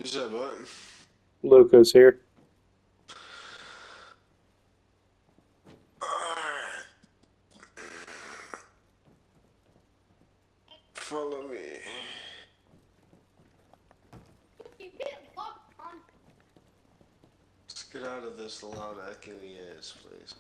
You said what? Luca's here. Alright. Follow me. Let's get out of this loud echoey ass place.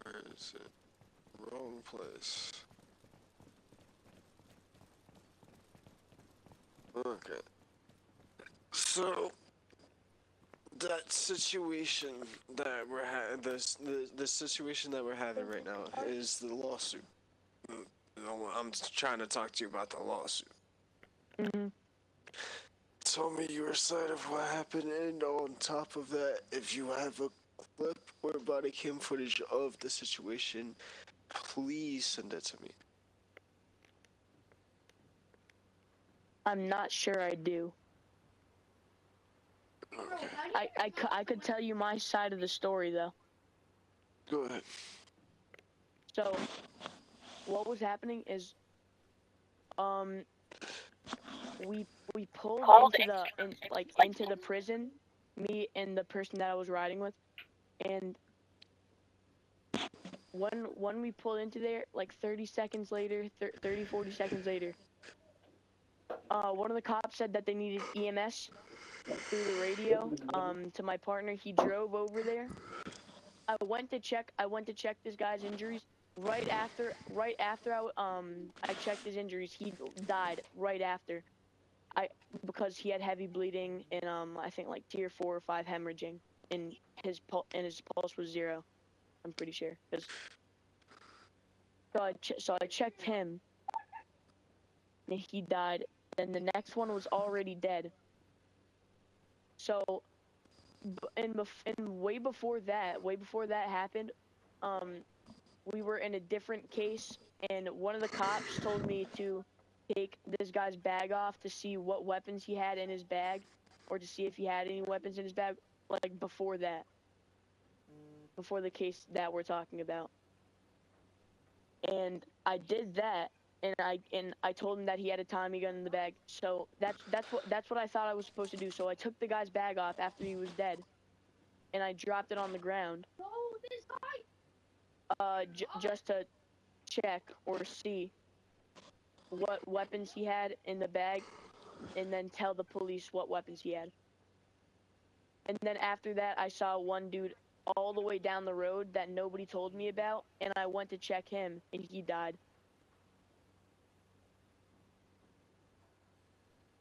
Where is it? Wrong place. Okay. So that situation that we're the situation that we're having right now is the lawsuit. I'm trying to talk to you about the lawsuit. Hmm. Tell me your side of what happened, and on top of that, if you have a clip or body cam footage of the situation, please send it to me. I'm not sure I do. Okay. I could tell you my side of the story though. Go ahead. So what was happening is um we we pulled into into the prison, me and the person that I was riding with, and when we pulled into there, like 30 seconds later, 30 40 seconds later, one of the cops said that they needed EMS through the radio to my partner. He drove over there. I went to check this guy's injuries. Right after I checked his injuries, he died right after. I Because he had heavy bleeding and I think like tier 4 or 5 hemorrhaging, and his pulse was 0. I'm pretty sure. So I checked him and he died. Then the next one was already dead. So and way before that happened, um we were in a different case, and one of the cops told me to take this guy's bag off to see what weapons he had in his bag, or to see if he had any weapons in his bag, like before the case that we're talking about. And I did that, and I told him that he had a Tommy gun in the bag. So that's what I thought I was supposed to do. So I took the guy's bag off after he was dead, and I dropped it on the ground, just to check or see what weapons he had in the bag, and then tell the police what weapons he had. And then after that, I saw one dude all the way down the road that nobody told me about, and I went to check him, and he died.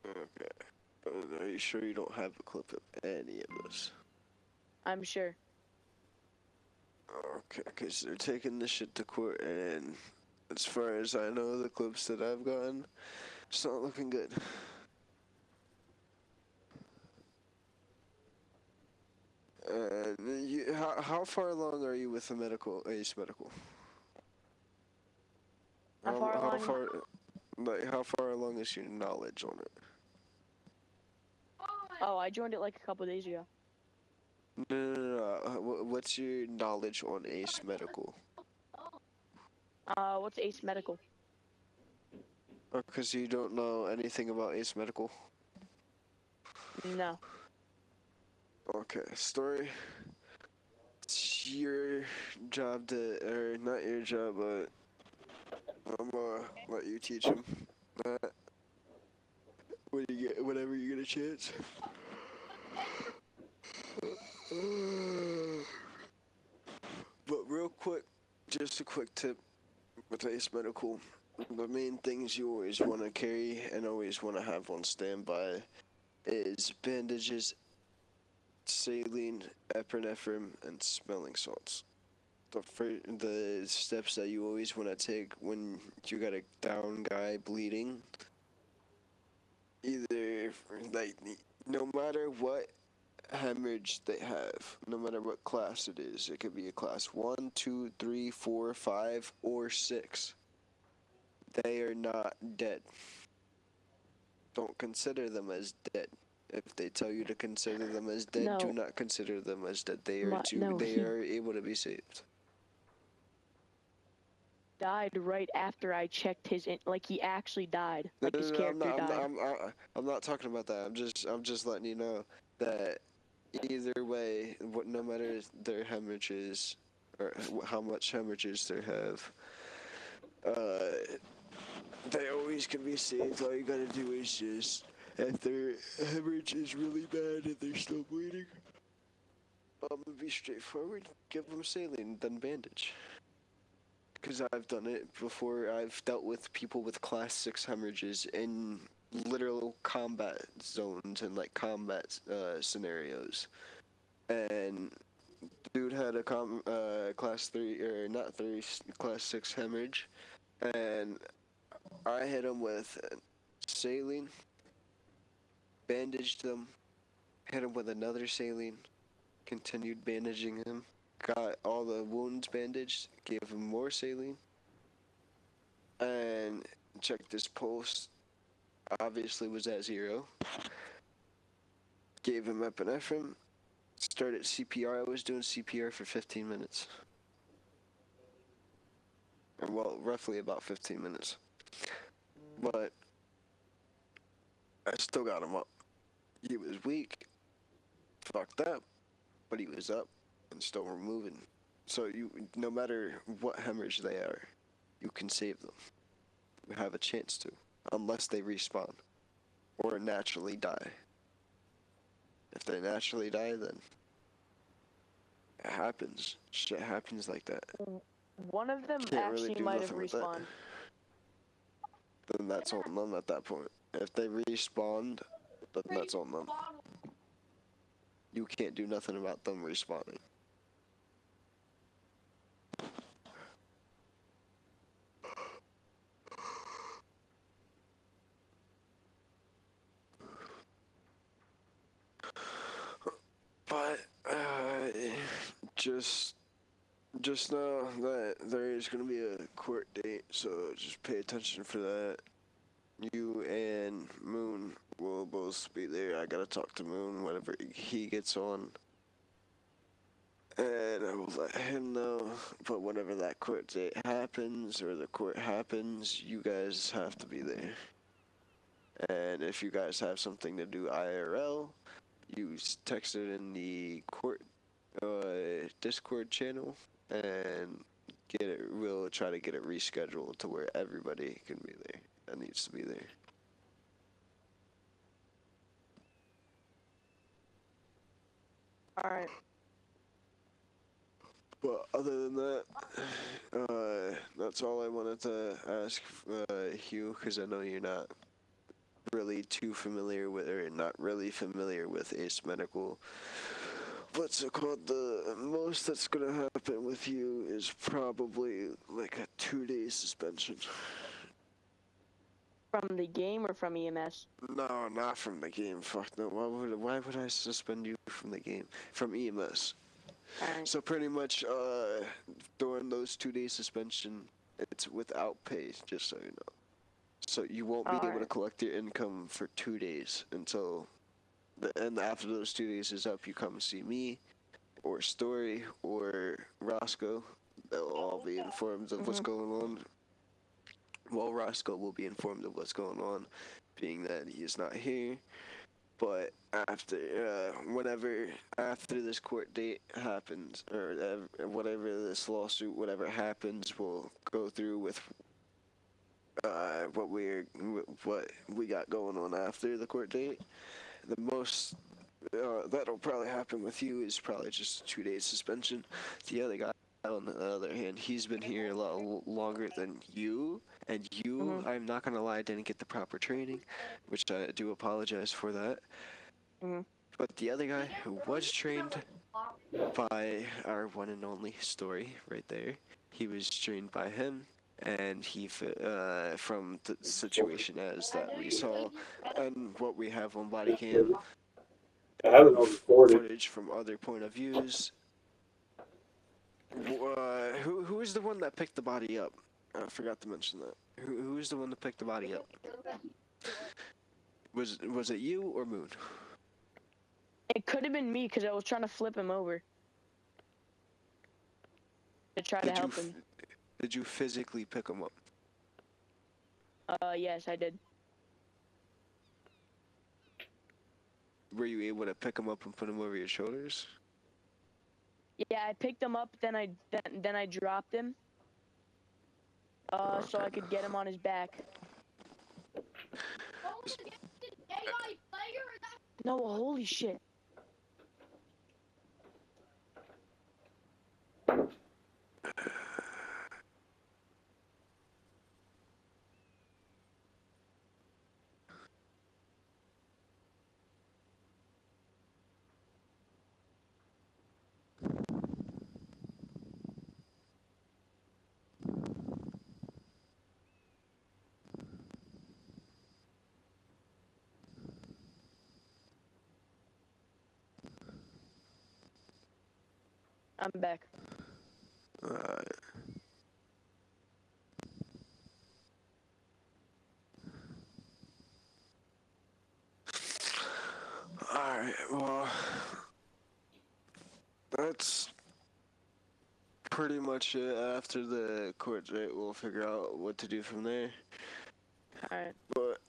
Okay. Are you sure you don't have a clip of any of this? I'm sure. Okay, because they're taking this shit to court, and as far as I know, the clips that I've gotten, it's not looking good. How far along are you with the Ace Medical? How far How along? far, how far along is your knowledge on it? Oh, I joined it like a couple days ago. No. What's your knowledge on Ace Medical? What's Ace Medical? Because you don't know anything about Ace Medical? No. Okay, story. It's your job to, or not your job, but I'm gonna let you teach him that whenever you get a chance. But real quick, just a quick tip with Ace Medical. The main things you always want to carry and always want to have on standby is bandages, saline, epinephrine, and smelling salts. The steps that you always want to take when you got a down guy bleeding, either like no matter what hemorrhage they have, no matter what class it is. It could be a class 1, 2, 3, 4, 5, or 6. They are not dead. Don't consider them as dead. If they tell you to consider them as dead, No. do not consider them as dead. They are No, they he are able to be saved. died right after I checked his like he actually died. No, Like no, his no, character died. I'm not talking about that. I'm just letting you know that either way, no matter their hemorrhages or how much hemorrhages they have, uh, they always can be saved. All you gotta do is just, if their hemorrhage is really bad and they're still bleeding, be straightforward. Give them saline, then bandage. Because I've done it before. I've dealt with people with class 6 hemorrhages in literal combat zones and like combat scenarios. And dude had a class 3, or not 3, class 6 hemorrhage. And I hit him with saline, bandaged him, hit him with another saline, continued bandaging him, got all the wounds bandaged, gave him more saline, and checked his pulse. Obviously was at 0. Gave him epinephrine. Started CPR. I was doing CPR for 15 minutes. Well, roughly about 15 minutes. But I still got him up. He was weak, fucked up, but he was up and still moving. So you, no matter what hemorrhage they are, you can save them. You have a chance to, unless they respawn or naturally die. If they naturally die, then it happens. Shit happens like that. One of them Can't really actually do might have nothing with that. respawned. Then that's on them at that point. If they respawned, then that's on them. You can't do nothing about them respawning. But just know that there is going to be a court date, so just pay attention for that. You and Moon will both be there. I gotta talk to Moon whenever he gets on, and I will let him know. But whenever that court date happens, or the court happens, you guys have to be there. And if you guys have something to do IRL, you text it in the court Discord channel, and we'll try to get it rescheduled to where everybody can be there that needs to be there. Alright. But other than that, that's all I wanted to ask Hugh, because I know you're not really too familiar with, or not really familiar with Ace Medical. What's it called? The most that's gonna happen with you is probably like a 2-day suspension. From the game or from EMS? No, not from the game. Fuck no. Why would I suspend you from the game? From EMS. Alright. So pretty much, during those 2-day suspension, it's without pay, just so you know. So you won't be able to collect your income for 2 days until, and after those 2 days is up, you come see me, or Story, or Roscoe. They'll all be informed of what's going on. Well, Roscoe will be informed of what's going on, being that he is not here. But after, after this court date happens, or whatever this lawsuit, whatever happens, we'll go through with what we got going on after the court date. The most that'll probably happen with you is probably just a 2-day suspension. The other guy, on the other hand, he's been here a lot longer than you, and you, I'm not gonna lie, didn't get the proper training, which I do apologize for that. But the other guy who was trained by our one and only Story right there, he was trained by him, and he from the situation as that we saw and what we have on body cam, I haven't recorded. footage from other point of views. Who is the one that picked the body up? I forgot to mention that. Who is the one that picked the body up? Was it you or Moon? It could have been me because I was trying to flip him over to try to help him. Did you physically pick him up? Yes, I did. Were you able to pick him up and put him over your shoulders? Yeah, I picked him up, then I dropped him. So I could get him on his back. No, holy shit. I'm back. Alright, well, that's pretty much it. After the court date, we'll figure out what to do from there. Alright. But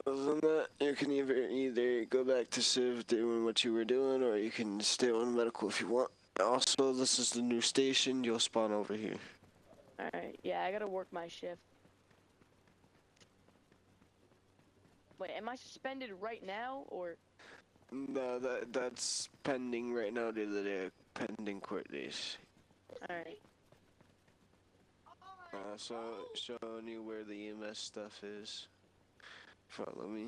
other than that, you can either go back to Civ doing what you were doing, or you can stay on medical if you want. Also, this is the new station. You'll spawn over here. Alright, yeah, I gotta work my shift. Wait, am I suspended right now, or? No, that's pending right now due to the pending court days. Alright. So showing you where the EMS stuff is. Follow me.